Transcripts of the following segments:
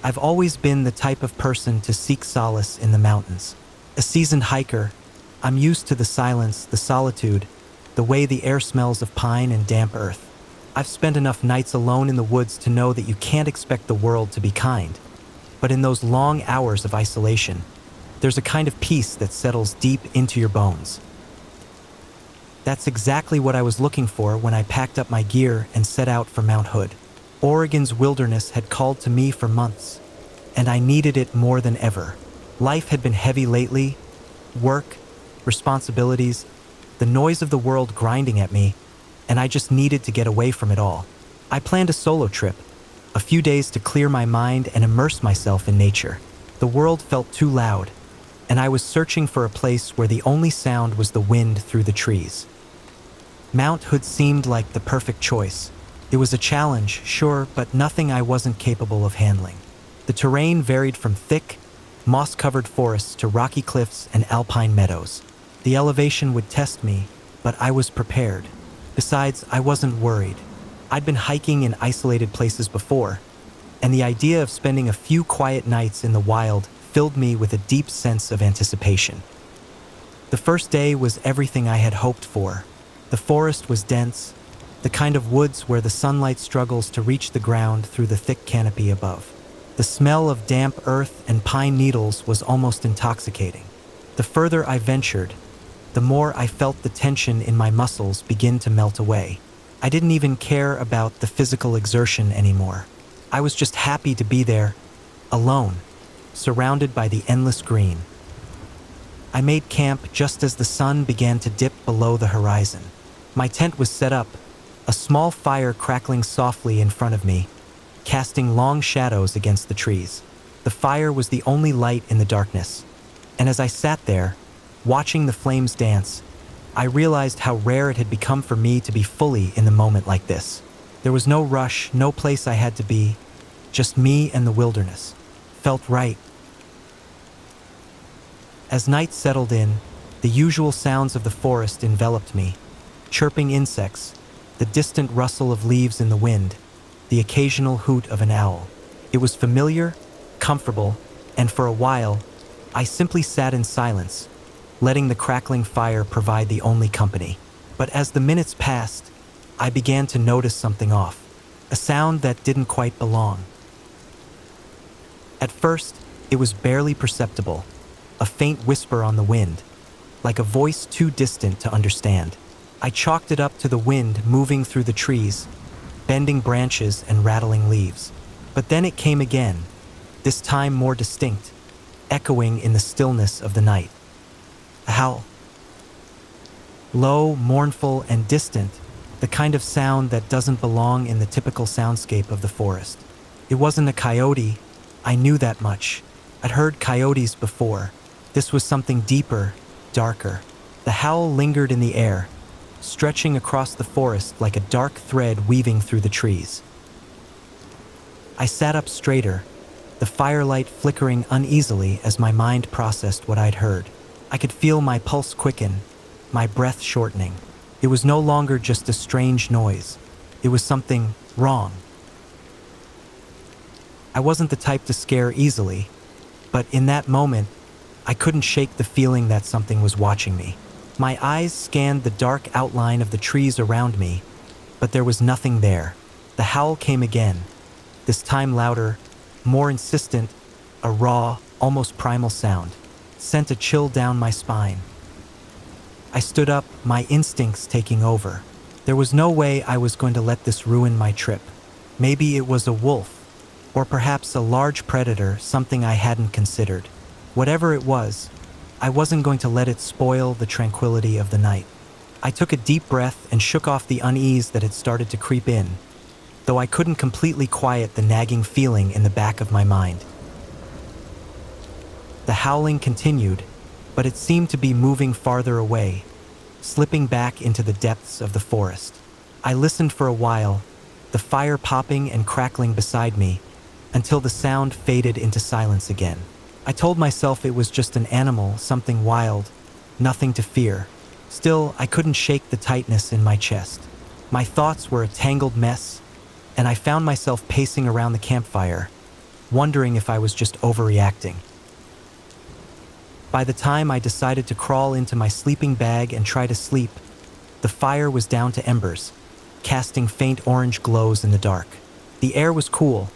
I've always been the type of person to seek solace in the mountains. A seasoned hiker, I'm used to the silence, the solitude, the way the air smells of pine and damp earth. I've spent enough nights alone in the woods to know that you can't expect the world to be kind. But in those long hours of isolation, there's a kind of peace that settles deep into your bones. That's exactly what I was looking for when I packed up my gear and set out for Mount Hood. Oregon's wilderness had called to me for months, and I needed it more than ever. Life had been heavy lately, work, responsibilities, the noise of the world grinding at me, and I just needed to get away from it all. I planned a solo trip, a few days to clear my mind and immerse myself in nature. The world felt too loud, and I was searching for a place where the only sound was the wind through the trees. Mount Hood seemed like the perfect choice. It was a challenge, sure, but nothing I wasn't capable of handling. The terrain varied from thick, moss-covered forests to rocky cliffs and alpine meadows. The elevation would test me, but I was prepared. Besides, I wasn't worried. I'd been hiking in isolated places before, and the idea of spending a few quiet nights in the wild filled me with a deep sense of anticipation. The first day was everything I had hoped for. The forest was dense, the kind of woods where the sunlight struggles to reach the ground through the thick canopy above. The smell of damp earth and pine needles was almost intoxicating. The further I ventured, the more I felt the tension in my muscles begin to melt away. I didn't even care about the physical exertion anymore. I was just happy to be there, alone, surrounded by the endless green. I made camp just as the sun began to dip below the horizon. My tent was set up, a small fire crackling softly in front of me, casting long shadows against the trees. The fire was the only light in the darkness, and as I sat there, watching the flames dance, I realized how rare it had become for me to be fully in the moment like this. There was no rush, no place I had to be, just me and the wilderness. Felt right. As night settled in, the usual sounds of the forest enveloped me. Chirping insects, the distant rustle of leaves in the wind, the occasional hoot of an owl. It was familiar, comfortable, and for a while, I simply sat in silence, letting the crackling fire provide the only company. But as the minutes passed, I began to notice something off, a sound that didn't quite belong. At first, it was barely perceptible, a faint whisper on the wind, like a voice too distant to understand. I chalked it up to the wind moving through the trees, bending branches and rattling leaves. But then it came again, this time more distinct, echoing in the stillness of the night. A howl. Low, mournful, and distant, the kind of sound that doesn't belong in the typical soundscape of the forest. It wasn't a coyote, I knew that much. I'd heard coyotes before. This was something deeper, darker. The howl lingered in the air, stretching across the forest like a dark thread weaving through the trees. I sat up straighter, the firelight flickering uneasily as my mind processed what I'd heard. I could feel my pulse quicken, my breath shortening. It was no longer just a strange noise. It was something wrong. I wasn't the type to scare easily, but in that moment, I couldn't shake the feeling that something was watching me. My eyes scanned the dark outline of the trees around me, but there was nothing there. The howl came again, this time louder, more insistent, a raw, almost primal sound, sent a chill down my spine. I stood up, my instincts taking over. There was no way I was going to let this ruin my trip. Maybe it was a wolf, or perhaps a large predator, something I hadn't considered. Whatever it was, I wasn't going to let it spoil the tranquility of the night. I took a deep breath and shook off the unease that had started to creep in, though I couldn't completely quiet the nagging feeling in the back of my mind. The howling continued, but it seemed to be moving farther away, slipping back into the depths of the forest. I listened for a while, the fire popping and crackling beside me, until the sound faded into silence again. I told myself it was just an animal, something wild, nothing to fear. Still, I couldn't shake the tightness in my chest. My thoughts were a tangled mess, and I found myself pacing around the campfire, wondering if I was just overreacting. By the time I decided to crawl into my sleeping bag and try to sleep, the fire was down to embers, casting faint orange glows in the dark. The air was cool,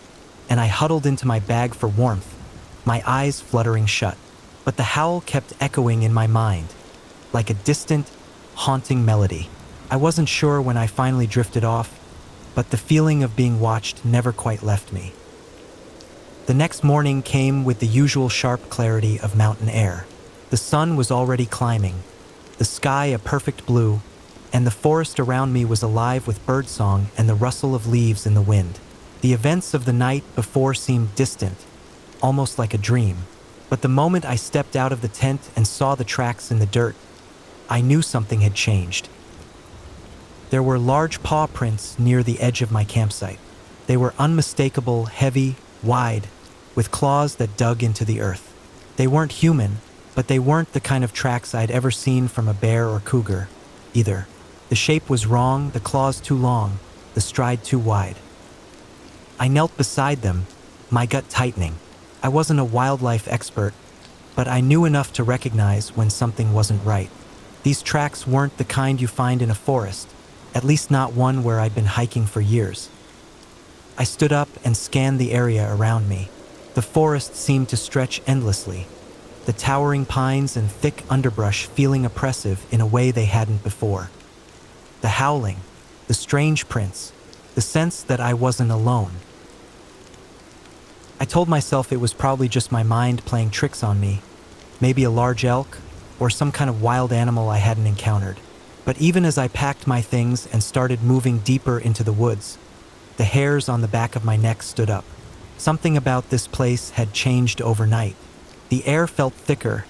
and I huddled into my bag for warmth, my eyes fluttering shut. But the howl kept echoing in my mind, like a distant, haunting melody. I wasn't sure when I finally drifted off, but the feeling of being watched never quite left me. The next morning came with the usual sharp clarity of mountain air. The sun was already climbing, the sky a perfect blue, and the forest around me was alive with birdsong and the rustle of leaves in the wind. The events of the night before seemed distant, almost like a dream. But the moment I stepped out of the tent and saw the tracks in the dirt, I knew something had changed. There were large paw prints near the edge of my campsite. They were unmistakable, heavy, wide, with claws that dug into the earth. They weren't human, but they weren't the kind of tracks I'd ever seen from a bear or cougar, either. The shape was wrong, the claws too long, the stride too wide. I knelt beside them, my gut tightening. I wasn't a wildlife expert, but I knew enough to recognize when something wasn't right. These tracks weren't the kind you find in a forest, at least not one where I'd been hiking for years. I stood up and scanned the area around me. The forest seemed to stretch endlessly, the towering pines and thick underbrush feeling oppressive in a way they hadn't before. The howling, the strange prints, the sense that I wasn't alone. I told myself it was probably just my mind playing tricks on me, maybe a large elk or some kind of wild animal I hadn't encountered. But even as I packed my things and started moving deeper into the woods, the hairs on the back of my neck stood up. Something about this place had changed overnight. The air felt thicker,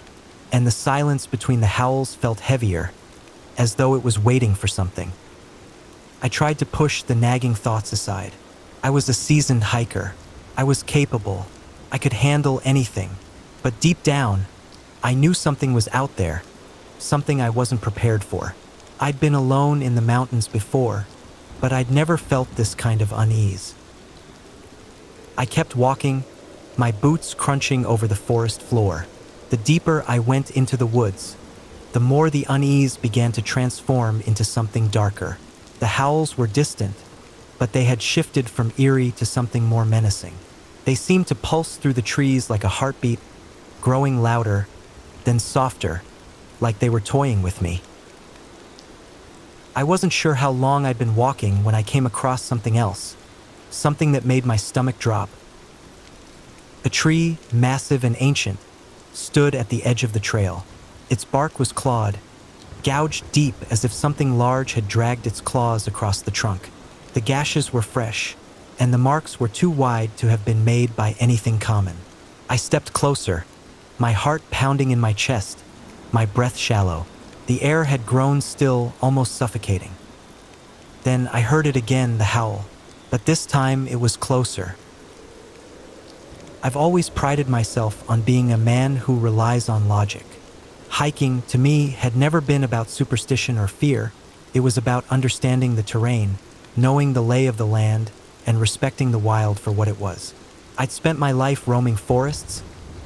and the silence between the howls felt heavier, as though it was waiting for something. I tried to push the nagging thoughts aside. I was a seasoned hiker. I was capable. I could handle anything. But deep down, I knew something was out there, something I wasn't prepared for. I'd been alone in the mountains before, but I'd never felt this kind of unease. I kept walking, my boots crunching over the forest floor. The deeper I went into the woods, the more the unease began to transform into something darker. The howls were distant, but they had shifted from eerie to something more menacing. They seemed to pulse through the trees like a heartbeat, growing louder, then softer, like they were toying with me. I wasn't sure how long I'd been walking when I came across something else, something that made my stomach drop. A tree, massive and ancient, stood at the edge of the trail. Its bark was clawed, gouged deep as if something large had dragged its claws across the trunk. The gashes were fresh, and the marks were too wide to have been made by anything common. I stepped closer, my heart pounding in my chest, my breath shallow. The air had grown still, almost suffocating. Then I heard it again, the howl, but this time it was closer. I've always prided myself on being a man who relies on logic. Hiking, to me, had never been about superstition or fear. It was about understanding the terrain, knowing the lay of the land, and respecting the wild for what it was. I'd spent my life roaming forests,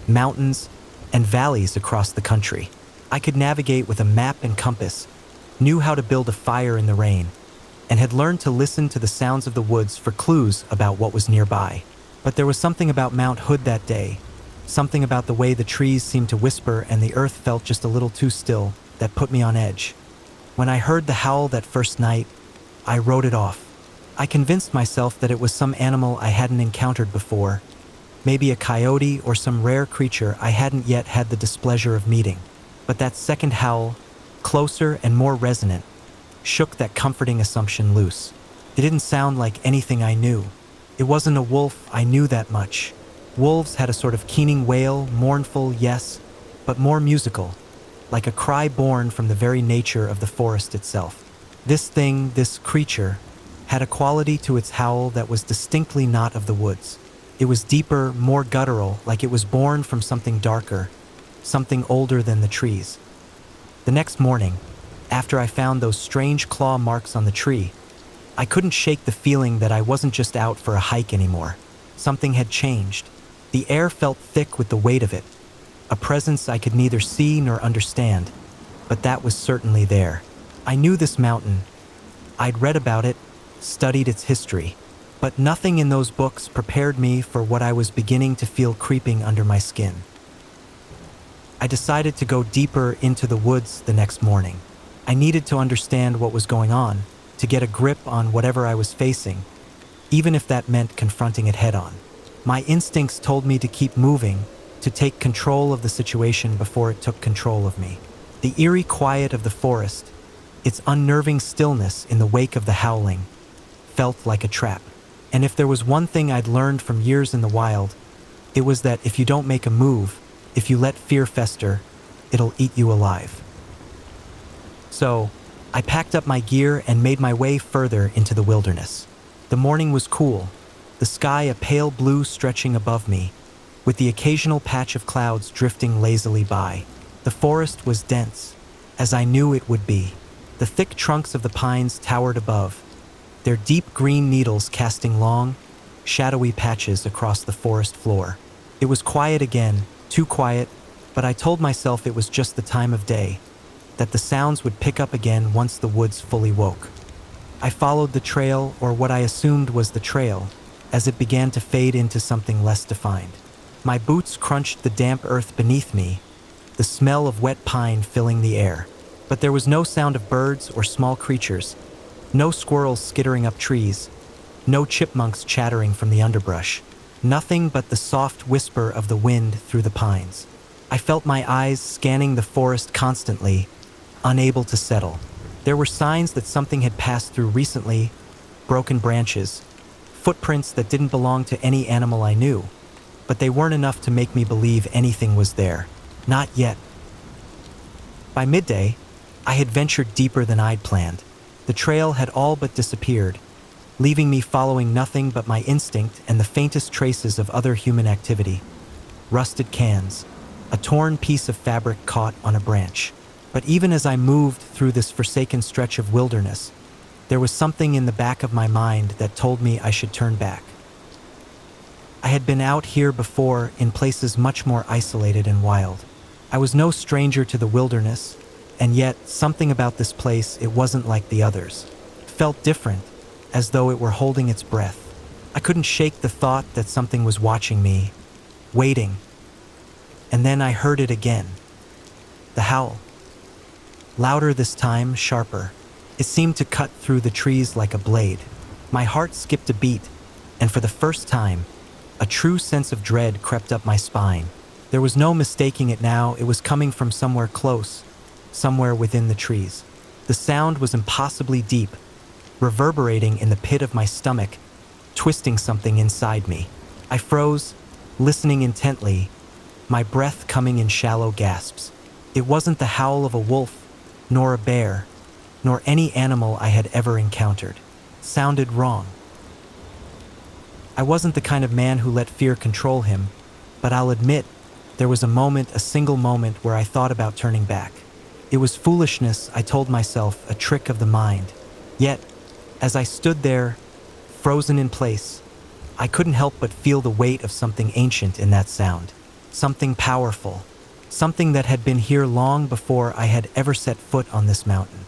mountains, and valleys across the country. I could navigate with a map and compass, knew how to build a fire in the rain, and had learned to listen to the sounds of the woods for clues about what was nearby. But there was something about Mount Hood that day, something about the way the trees seemed to whisper and the earth felt just a little too still, that put me on edge. When I heard the howl that first night, I wrote it off. I convinced myself that it was some animal I hadn't encountered before, maybe a coyote or some rare creature I hadn't yet had the displeasure of meeting. But that second howl, closer and more resonant, shook that comforting assumption loose. It didn't sound like anything I knew. It wasn't a wolf, I knew that much. Wolves had a sort of keening wail, mournful, yes, but more musical, like a cry born from the very nature of the forest itself. This thing, this creature, had a quality to its howl that was distinctly not of the woods. It was deeper, more guttural, like it was born from something darker, something older than the trees. The next morning, after I found those strange claw marks on the tree, I couldn't shake the feeling that I wasn't just out for a hike anymore. Something had changed. The air felt thick with the weight of it, a presence I could neither see nor understand, but that was certainly there. I knew this mountain. I'd read about it, studied its history, but nothing in those books prepared me for what I was beginning to feel creeping under my skin. I decided to go deeper into the woods the next morning. I needed to understand what was going on, to get a grip on whatever I was facing, even if that meant confronting it head-on. My instincts told me to keep moving, to take control of the situation before it took control of me. The eerie quiet of the forest, its unnerving stillness in the wake of the howling, felt like a trap. And if there was one thing I'd learned from years in the wild, it was that if you don't make a move, if you let fear fester, it'll eat you alive. So, I packed up my gear and made my way further into the wilderness. The morning was cool, the sky a pale blue stretching above me, with the occasional patch of clouds drifting lazily by. The forest was dense, as I knew it would be. The thick trunks of the pines towered above, their deep green needles casting long, shadowy patches across the forest floor. It was quiet again, too quiet, but I told myself it was just the time of day, that the sounds would pick up again once the woods fully woke. I followed the trail, or what I assumed was the trail, as it began to fade into something less defined. My boots crunched the damp earth beneath me, the smell of wet pine filling the air. But there was no sound of birds or small creatures, no squirrels skittering up trees, no chipmunks chattering from the underbrush. Nothing but the soft whisper of the wind through the pines. I felt my eyes scanning the forest constantly, unable to settle. There were signs that something had passed through recently, broken branches, footprints that didn't belong to any animal I knew, but they weren't enough to make me believe anything was there. Not yet. By midday, I had ventured deeper than I'd planned. The trail had all but disappeared, leaving me following nothing but my instinct and the faintest traces of other human activity. Rusted cans, a torn piece of fabric caught on a branch. But even as I moved through this forsaken stretch of wilderness, there was something in the back of my mind that told me I should turn back. I had been out here before in places much more isolated and wild. I was no stranger to the wilderness, and yet something about this place, it wasn't like the others. It felt different, as though it were holding its breath. I couldn't shake the thought that something was watching me, waiting. And then I heard it again. The howl. Louder this time, sharper. It seemed to cut through the trees like a blade. My heart skipped a beat, and for the first time, a true sense of dread crept up my spine. There was no mistaking it now. It was coming from somewhere close, somewhere within the trees. The sound was impossibly deep, reverberating in the pit of my stomach, twisting something inside me. I froze, listening intently, my breath coming in shallow gasps. It wasn't the howl of a wolf, nor a bear, nor any animal I had ever encountered. It sounded wrong. I wasn't the kind of man who let fear control him, but I'll admit, there was a single moment where I thought about turning back. It was foolishness, I told myself, a trick of the mind. Yet, as I stood there, frozen in place, I couldn't help but feel the weight of something ancient in that sound. Something powerful. Something that had been here long before I had ever set foot on this mountain.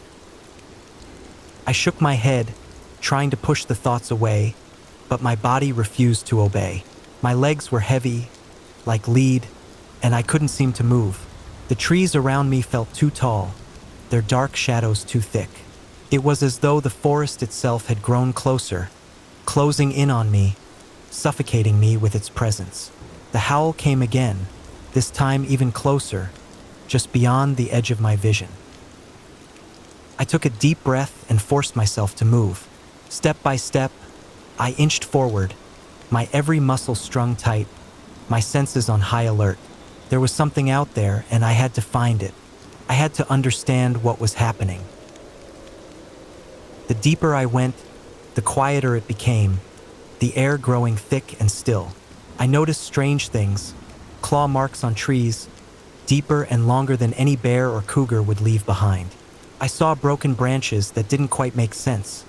I shook my head, trying to push the thoughts away, but my body refused to obey. My legs were heavy, like lead, and I couldn't seem to move. The trees around me felt too tall, their dark shadows too thick. It was as though the forest itself had grown closer, closing in on me, suffocating me with its presence. The howl came again, this time even closer, just beyond the edge of my vision. I took a deep breath and forced myself to move. Step by step, I inched forward, my every muscle strung tight, my senses on high alert. There was something out there, and I had to find it. I had to understand what was happening. The deeper I went, the quieter it became, the air growing thick and still. I noticed strange things, claw marks on trees, deeper and longer than any bear or cougar would leave behind. I saw broken branches that didn't quite make sense,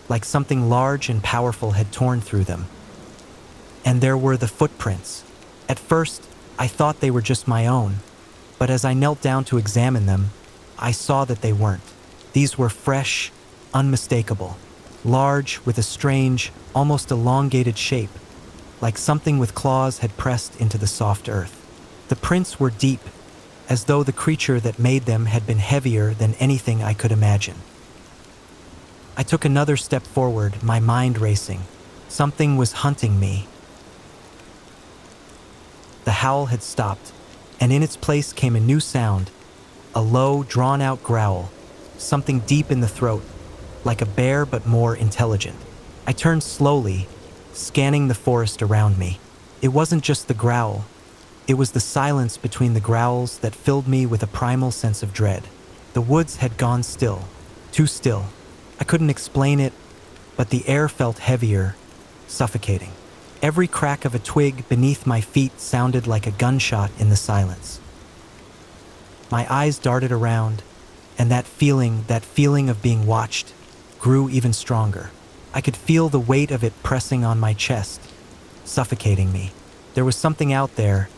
like something large and powerful had torn through them. And there were the footprints, At first, I thought they were just my own, but as I knelt down to examine them, I saw that they weren't. These were fresh, unmistakable, large with a strange, almost elongated shape, like something with claws had pressed into the soft earth. The prints were deep, as though the creature that made them had been heavier than anything I could imagine. I took another step forward, my mind racing. Something was hunting me. The howl had stopped, and in its place came a new sound, a low, drawn-out growl, something deep in the throat, like a bear but more intelligent. I turned slowly, scanning the forest around me. It wasn't just the growl. It was the silence between the growls that filled me with a primal sense of dread. The woods had gone still, too still. I couldn't explain it, but the air felt heavier, suffocating. Every crack of a twig beneath my feet sounded like a gunshot in the silence. My eyes darted around, and that feeling of being watched, grew even stronger. I could feel the weight of it pressing on my chest, suffocating me. There was something out there,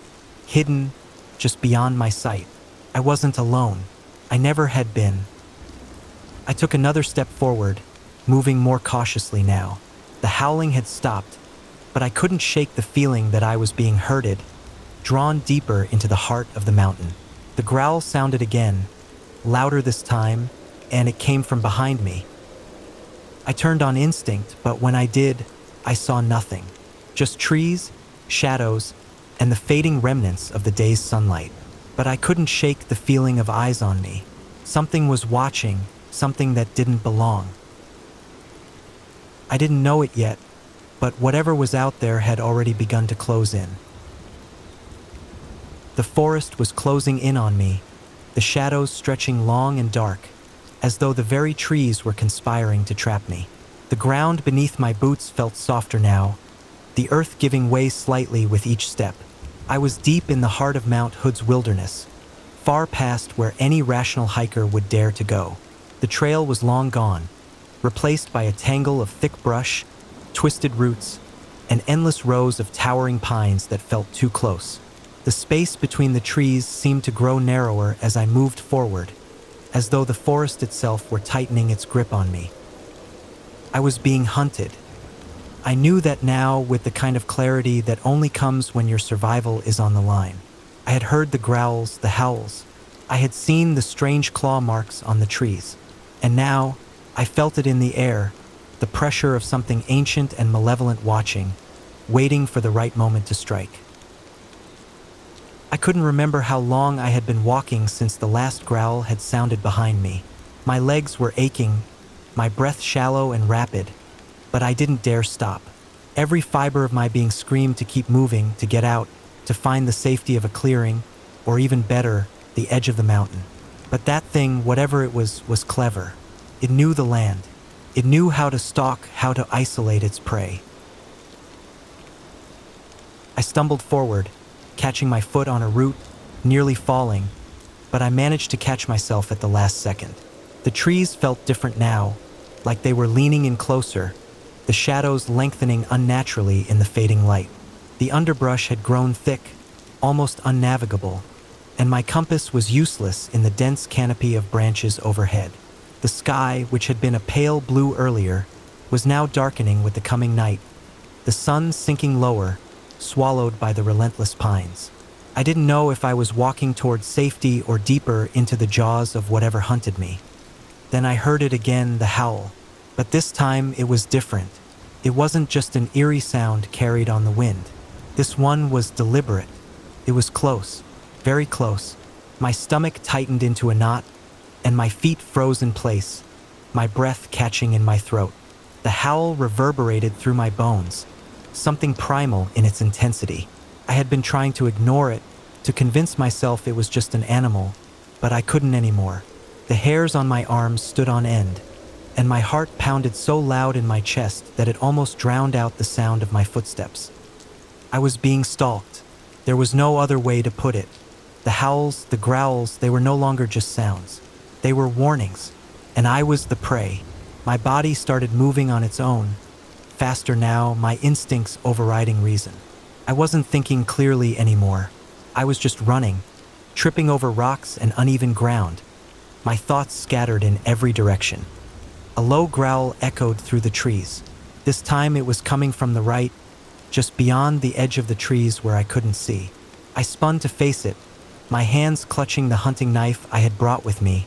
hidden, just beyond my sight. I wasn't alone. I never had been. I took another step forward, moving more cautiously now. The howling had stopped, but I couldn't shake the feeling that I was being herded, drawn deeper into the heart of the mountain. The growl sounded again, louder this time, and it came from behind me. I turned on instinct, but when I did, I saw nothing. Just trees, shadows, and the fading remnants of the day's sunlight. But I couldn't shake the feeling of eyes on me. Something was watching, something that didn't belong. I didn't know it yet, but whatever was out there had already begun to close in. The forest was closing in on me, the shadows stretching long and dark, as though the very trees were conspiring to trap me. The ground beneath my boots felt softer now, the earth giving way slightly with each step. I was deep in the heart of Mount Hood's wilderness, far past where any rational hiker would dare to go. The trail was long gone, replaced by a tangle of thick brush, twisted roots, and endless rows of towering pines that felt too close. The space between the trees seemed to grow narrower as I moved forward, as though the forest itself were tightening its grip on me. I was being hunted. I knew that now with the kind of clarity that only comes when your survival is on the line. I had heard the growls, the howls. I had seen the strange claw marks on the trees. And now, I felt it in the air, the pressure of something ancient and malevolent watching, waiting for the right moment to strike. I couldn't remember how long I had been walking since the last growl had sounded behind me. My legs were aching, my breath shallow and rapid, but I didn't dare stop. Every fiber of my being screamed to keep moving, to get out, to find the safety of a clearing, or even better, the edge of the mountain. But that thing, whatever it was clever. It knew the land. It knew how to stalk, how to isolate its prey. I stumbled forward, catching my foot on a root, nearly falling, but I managed to catch myself at the last second. The trees felt different now, like they were leaning in closer, the shadows lengthening unnaturally in the fading light. The underbrush had grown thick, almost unnavigable, and my compass was useless in the dense canopy of branches overhead. The sky, which had been a pale blue earlier, was now darkening with the coming night, the sun sinking lower, swallowed by the relentless pines. I didn't know if I was walking toward safety or deeper into the jaws of whatever hunted me. Then I heard it again, the howl. But this time it was different. It wasn't just an eerie sound carried on the wind. This one was deliberate. It was close, very close. My stomach tightened into a knot, and my feet froze in place, my breath catching in my throat. The howl reverberated through my bones, something primal in its intensity. I had been trying to ignore it, to convince myself it was just an animal, but I couldn't anymore. The hairs on my arms stood on end, and my heart pounded so loud in my chest that it almost drowned out the sound of my footsteps. I was being stalked. There was no other way to put it. The howls, the growls, they were no longer just sounds. They were warnings, and I was the prey. My body started moving on its own, faster now, my instincts overriding reason. I wasn't thinking clearly anymore. I was just running, tripping over rocks and uneven ground, my thoughts scattered in every direction. A low growl echoed through the trees. This time it was coming from the right, just beyond the edge of the trees where I couldn't see. I spun to face it, my hands clutching the hunting knife I had brought with me,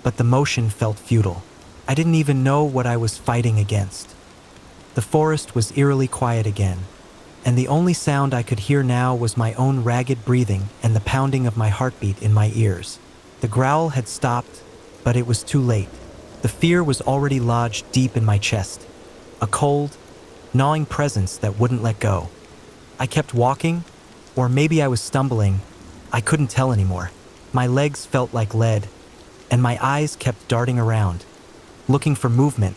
but the motion felt futile. I didn't even know what I was fighting against. The forest was eerily quiet again, and the only sound I could hear now was my own ragged breathing and the pounding of my heartbeat in my ears. The growl had stopped, but it was too late. The fear was already lodged deep in my chest, a cold, gnawing presence that wouldn't let go. I kept walking, or maybe I was stumbling. I couldn't tell anymore. My legs felt like lead, and my eyes kept darting around, looking for movement,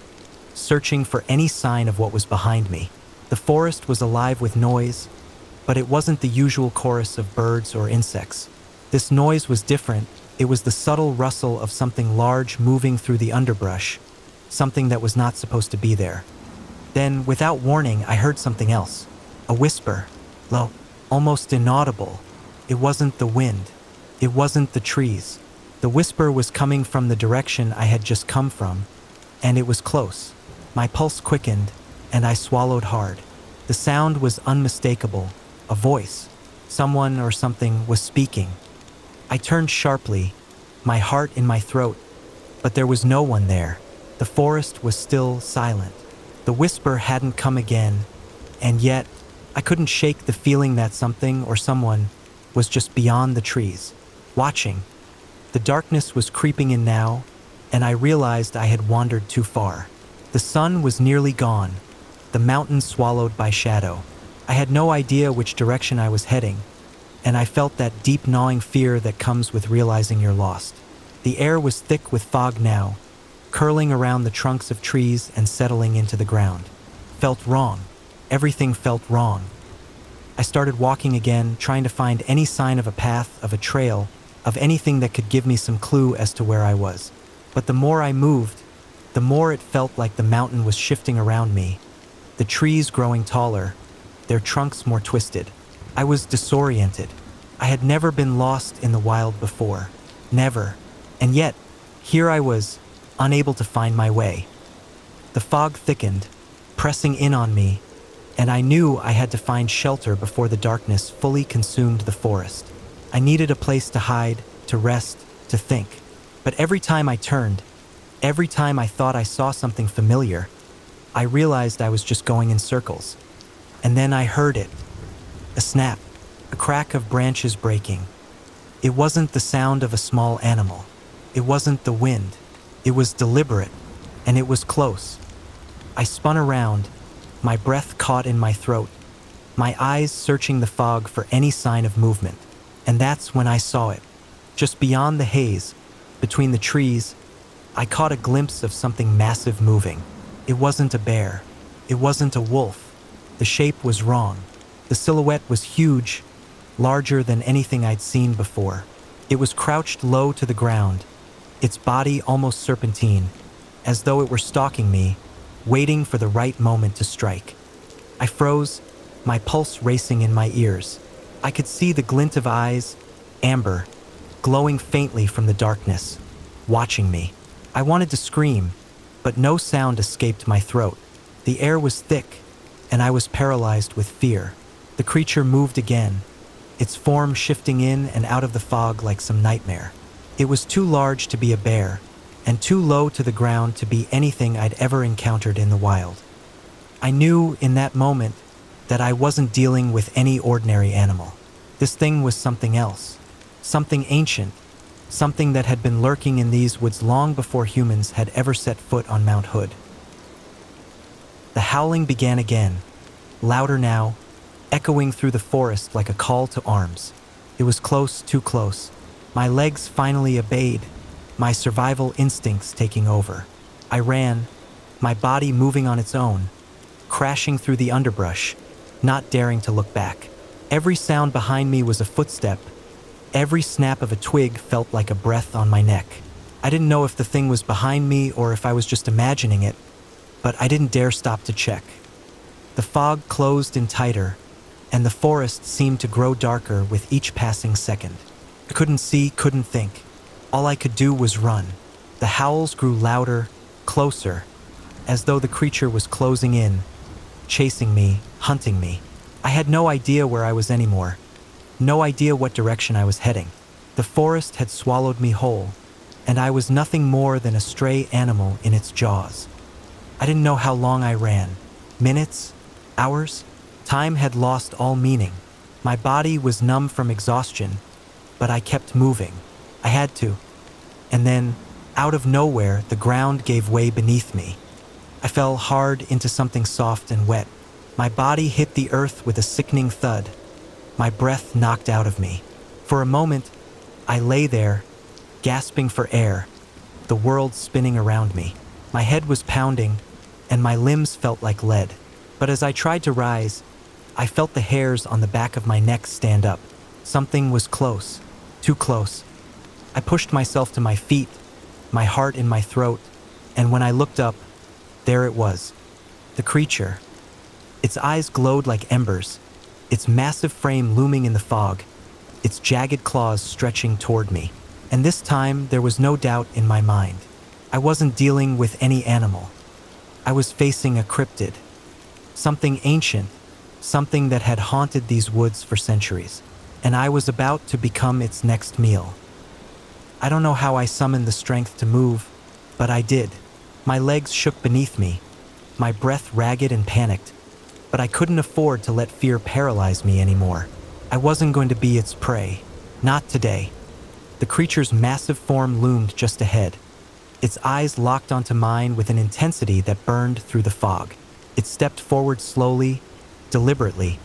searching for any sign of what was behind me. The forest was alive with noise, but it wasn't the usual chorus of birds or insects. This noise was different. It was the subtle rustle of something large moving through the underbrush, something that was not supposed to be there. Then, without warning, I heard something else. A whisper, low, almost inaudible. It wasn't the wind. It wasn't the trees. The whisper was coming from the direction I had just come from, and it was close. My pulse quickened, and I swallowed hard. The sound was unmistakable, a voice. Someone or something was speaking. I turned sharply, my heart in my throat, but there was no one there. The forest was still silent. The whisper hadn't come again, and yet I couldn't shake the feeling that something or someone was just beyond the trees, watching. The darkness was creeping in now, and I realized I had wandered too far. The sun was nearly gone, the mountains swallowed by shadow. I had no idea which direction I was heading, and I felt that deep gnawing fear that comes with realizing you're lost. The air was thick with fog now, curling around the trunks of trees and settling into the ground. Felt wrong. Everything felt wrong. I started walking again, trying to find any sign of a path, of a trail, of anything that could give me some clue as to where I was. But the more I moved, the more it felt like the mountain was shifting around me, the trees growing taller, their trunks more twisted. I was disoriented. I had never been lost in the wild before. Never. And yet, here I was, unable to find my way. The fog thickened, pressing in on me, and I knew I had to find shelter before the darkness fully consumed the forest. I needed a place to hide, to rest, to think. But every time I turned, every time I thought I saw something familiar, I realized I was just going in circles. And then I heard it. A snap, a crack of branches breaking. It wasn't the sound of a small animal. It wasn't the wind. It was deliberate, and it was close. I spun around, my breath caught in my throat, my eyes searching the fog for any sign of movement. And that's when I saw it. Just beyond the haze, between the trees, I caught a glimpse of something massive moving. It wasn't a bear. It wasn't a wolf. The shape was wrong. The silhouette was huge, larger than anything I'd seen before. It was crouched low to the ground, its body almost serpentine, as though it were stalking me, waiting for the right moment to strike. I froze, my pulse racing in my ears. I could see the glint of eyes, amber, glowing faintly from the darkness, watching me. I wanted to scream, but no sound escaped my throat. The air was thick, and I was paralyzed with fear. The creature moved again, its form shifting in and out of the fog like some nightmare. It was too large to be a bear, and too low to the ground to be anything I'd ever encountered in the wild. I knew in that moment that I wasn't dealing with any ordinary animal. This thing was something else, something ancient, something that had been lurking in these woods long before humans had ever set foot on Mount Hood. The howling began again, louder now, echoing through the forest like a call to arms. It was close, too close. My legs finally obeyed, my survival instincts taking over. I ran, my body moving on its own, crashing through the underbrush, not daring to look back. Every sound behind me was a footstep. Every snap of a twig felt like a breath on my neck. I didn't know if the thing was behind me or if I was just imagining it, but I didn't dare stop to check. The fog closed in tighter, and the forest seemed to grow darker with each passing second. I couldn't see, couldn't think. All I could do was run. The howls grew louder, closer, as though the creature was closing in, chasing me, hunting me. I had no idea where I was anymore. No idea what direction I was heading. The forest had swallowed me whole, and I was nothing more than a stray animal in its jaws. I didn't know how long I ran. Minutes? Hours? Time had lost all meaning. My body was numb from exhaustion, but I kept moving. I had to. And then, out of nowhere, the ground gave way beneath me. I fell hard into something soft and wet. My body hit the earth with a sickening thud. My breath knocked out of me. For a moment, I lay there, gasping for air, the world spinning around me. My head was pounding, and my limbs felt like lead. But as I tried to rise, I felt the hairs on the back of my neck stand up. Something was close, too close. I pushed myself to my feet, my heart in my throat, and when I looked up, there it was, the creature. Its eyes glowed like embers, its massive frame looming in the fog, its jagged claws stretching toward me. And this time, there was no doubt in my mind. I wasn't dealing with any animal. I was facing a cryptid, something ancient, something that had haunted these woods for centuries, and I was about to become its next meal. I don't know how I summoned the strength to move, but I did. My legs shook beneath me, my breath ragged and panicked, but I couldn't afford to let fear paralyze me anymore. I wasn't going to be its prey. Not today. The creature's massive form loomed just ahead. Its eyes locked onto mine with an intensity that burned through the fog. It stepped forward slowly, deliberately,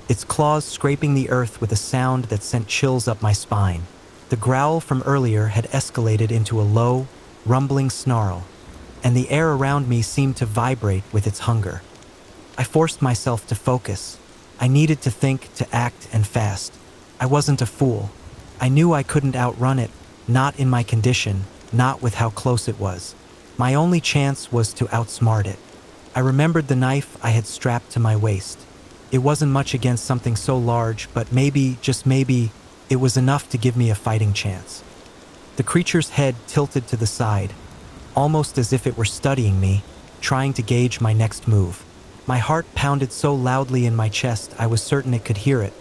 its claws scraping the earth with a sound that sent chills up my spine. The growl from earlier had escalated into a low, rumbling snarl, and the air around me seemed to vibrate with its hunger. I forced myself to focus. I needed to think, to act, and fast. I wasn't a fool. I knew I couldn't outrun it, not in my condition, not with how close it was. My only chance was to outsmart it. I remembered the knife I had strapped to my waist. It wasn't much against something so large, but maybe, just maybe, it was enough to give me a fighting chance. The creature's head tilted to the side, almost as if it were studying me, trying to gauge my next move. My heart pounded so loudly in my chest I was certain it could hear it,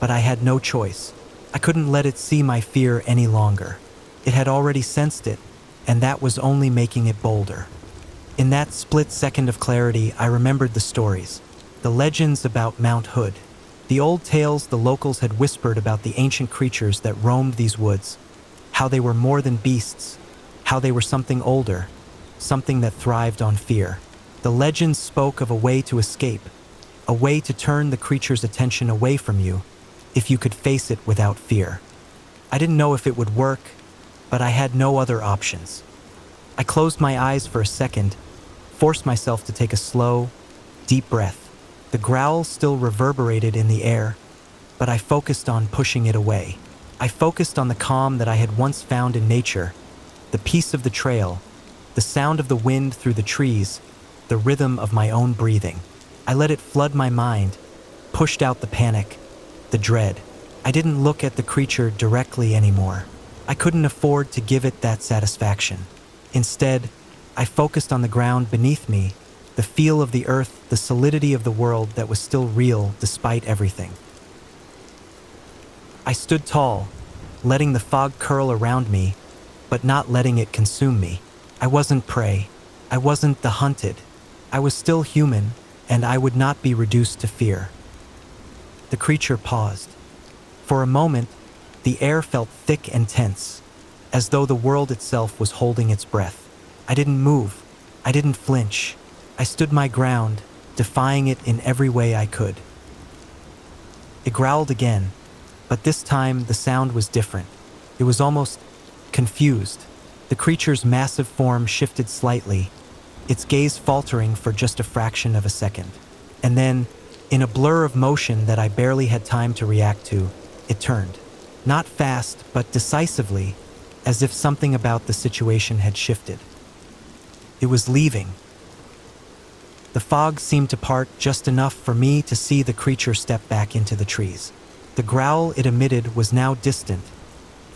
but I had no choice. I couldn't let it see my fear any longer. It had already sensed it, and that was only making it bolder. In that split second of clarity, I remembered the stories, the legends about Mount Hood, the old tales the locals had whispered about the ancient creatures that roamed these woods, how they were more than beasts, how they were something older, something that thrived on fear. The legends spoke of a way to escape, a way to turn the creature's attention away from you, if you could face it without fear. I didn't know if it would work, but I had no other options. I closed my eyes for a second, forced myself to take a slow, deep breath. The growl still reverberated in the air, but I focused on pushing it away. I focused on the calm that I had once found in nature, the peace of the trail, the sound of the wind through the trees, the rhythm of my own breathing. I let it flood my mind, pushed out the panic, the dread. I didn't look at the creature directly anymore. I couldn't afford to give it that satisfaction. Instead, I focused on the ground beneath me, the feel of the earth, the solidity of the world that was still real despite everything. I stood tall, letting the fog curl around me, but not letting it consume me. I wasn't prey. I wasn't the hunted. I was still human, and I would not be reduced to fear. The creature paused. For a moment, the air felt thick and tense, as though the world itself was holding its breath. I didn't move. I didn't flinch. I stood my ground, defying it in every way I could. It growled again, but this time the sound was different. It was almost confused. The creature's massive form shifted slightly, its gaze faltering for just a fraction of a second. And then, in a blur of motion that I barely had time to react to, it turned. Not fast, but decisively, as if something about the situation had shifted. It was leaving. The fog seemed to part just enough for me to see the creature step back into the trees. The growl it emitted was now distant,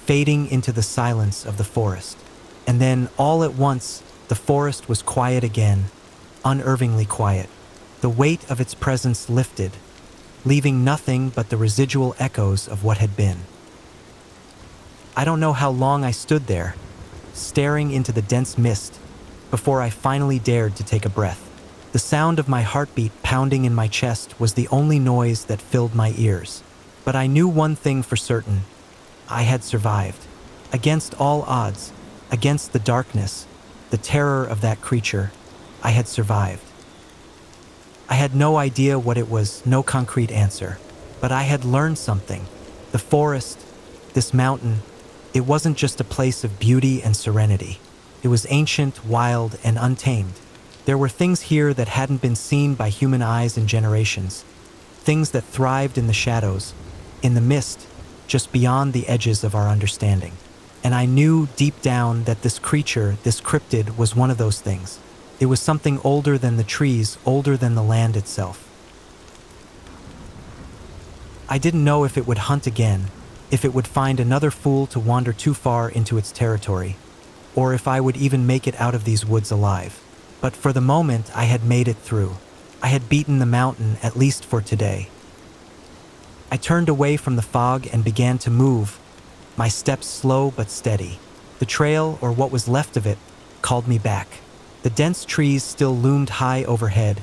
fading into the silence of the forest. And then, all at once, the forest was quiet again, unnervingly quiet. The weight of its presence lifted, leaving nothing but the residual echoes of what had been. I don't know how long I stood there, staring into the dense mist, before I finally dared to take a breath. The sound of my heartbeat pounding in my chest was the only noise that filled my ears. But I knew one thing for certain. I had survived. Against all odds, against the darkness, the terror of that creature, I had survived. I had no idea what it was, no concrete answer. But I had learned something. The forest, this mountain, it wasn't just a place of beauty and serenity. It was ancient, wild, and untamed. There were things here that hadn't been seen by human eyes in generations. Things that thrived in the shadows, in the mist, just beyond the edges of our understanding. And I knew deep down that this creature, this cryptid, was one of those things. It was something older than the trees, older than the land itself. I didn't know if it would hunt again, if it would find another fool to wander too far into its territory, or if I would even make it out of these woods alive. But for the moment, I had made it through. I had beaten the mountain, at least for today. I turned away from the fog and began to move, my steps slow but steady. The trail, or what was left of it, called me back. The dense trees still loomed high overhead,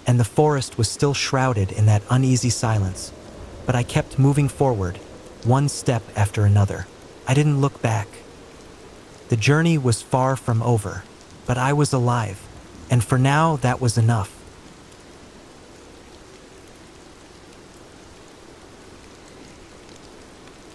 and the forest was still shrouded in that uneasy silence. But I kept moving forward, one step after another. I didn't look back. The journey was far from over, but I was alive, and for now that was enough.